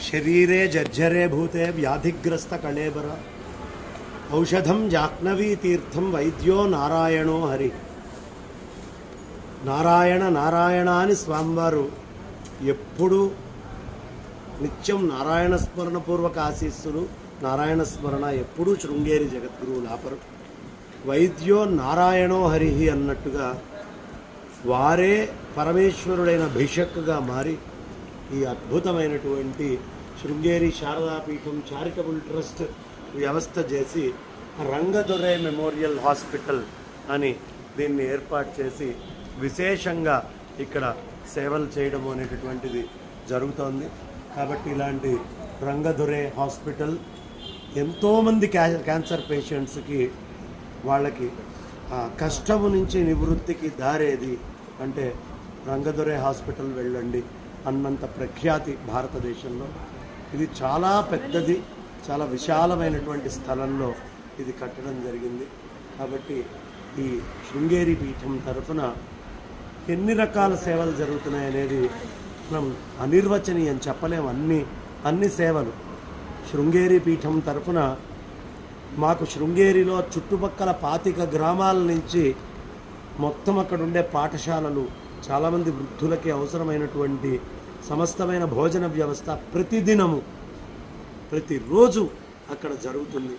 शरीरे जर्जरे भूते व्याधिग्रस्त कलेबर औषधं जाह्नवी तीर्थं वैद्यो नारायणो हरि నారాయణ నారాయణ అని స్వామివారు ఎప్పుడు నిత్యం నారాయణ స్మరణ పూర్వక ఆశీస్సులు నారాయణ స్మరణ ఎప్పుడూ శృంగేరి జగద్గురువు లాపరు. వైద్యో నారాయణో హరిహి అన్నట్టుగా వారే పరమేశ్వరుడైన భిషక్కుగా మారి ఈ అద్భుతమైనటువంటి శృంగేరి శారదాపీఠం చారిటబుల్ ట్రస్ట్ వ్యవస్థ చేసి రంగదొరై మెమోరియల్ హాస్పిటల్ అని దీన్ని ఏర్పాటు చేసి విశేషంగా ఇక్కడ సేవలు చేయడం అనేటటువంటిది జరుగుతోంది. కాబట్టి ఇలాంటి రంగదొరై హాస్పిటల్ ఎంతోమంది క్యాన్సర్ పేషెంట్స్కి వాళ్ళకి కష్టము నుంచి నివృత్తికి దారేది అంటే రంగదొరై హాస్పిటల్ వెళ్ళండి అన్నంత ప్రఖ్యాతి భారతదేశంలో. ఇది చాలా పెద్దది, చాలా విశాలమైనటువంటి స్థలంలో ఇది కట్టడం జరిగింది. కాబట్టి ఈ శృంగేరి పీఠం తరఫున ఎన్ని రకాల సేవలు జరుగుతున్నాయనేది మనం అనిర్వచనీయం చెప్పలేము. అన్ని సేవలు శృంగేరి పీఠం తరఫున మాకు శృంగేరిలో చుట్టుపక్కల 25 గ్రామాల నుంచి మొత్తం అక్కడ ఉండే పాఠశాలలు, చాలామంది వృద్ధులకి అవసరమైనటువంటి సమస్తమైన భోజన వ్యవస్థ ప్రతిదినము ప్రతిరోజు అక్కడ జరుగుతుంది.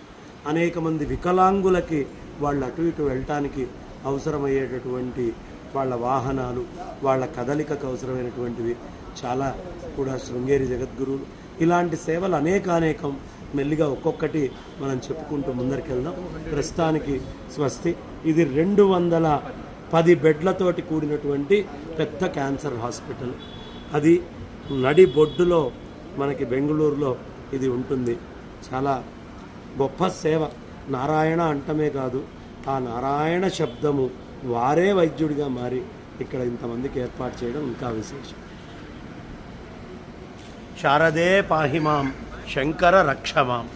అనేక మంది వికలాంగులకి వాళ్ళు అటు ఇటు వెళ్ళటానికి అవసరమయ్యేటటువంటి వాళ్ళ వాహనాలు, వాళ్ళ కదలికకు అవసరమైనటువంటివి చాలా కూడా శృంగేరి జగద్గురువులు ఇలాంటి సేవలు అనేకం మెల్లిగా ఒక్కొక్కటి మనం చెప్పుకుంటూ ముందరికెళ్దాం. ప్రస్తుతానికి స్వస్తి. ఇది 210 బెడ్లతోటి కూడినటువంటి పెద్ద క్యాన్సర్ హాస్పిటల్. అది నడి బొడ్డులో మనకి బెంగళూరులో ఇది ఉంటుంది. చాలా గొప్ప సేవ. నారాయణ అంటమే కాదు, ఆ నారాయణ శబ్దము వారే వైద్యుడిగా మారి ఇక్కడ ఇంతమందికి ఏర్పాటు చేయడం ఇంకా విశేషం. శారదే పాహిమాం శంకర రక్షమాం.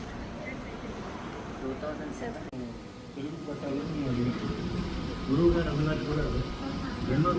గురువు గారు అన్నట్టు కూడా 2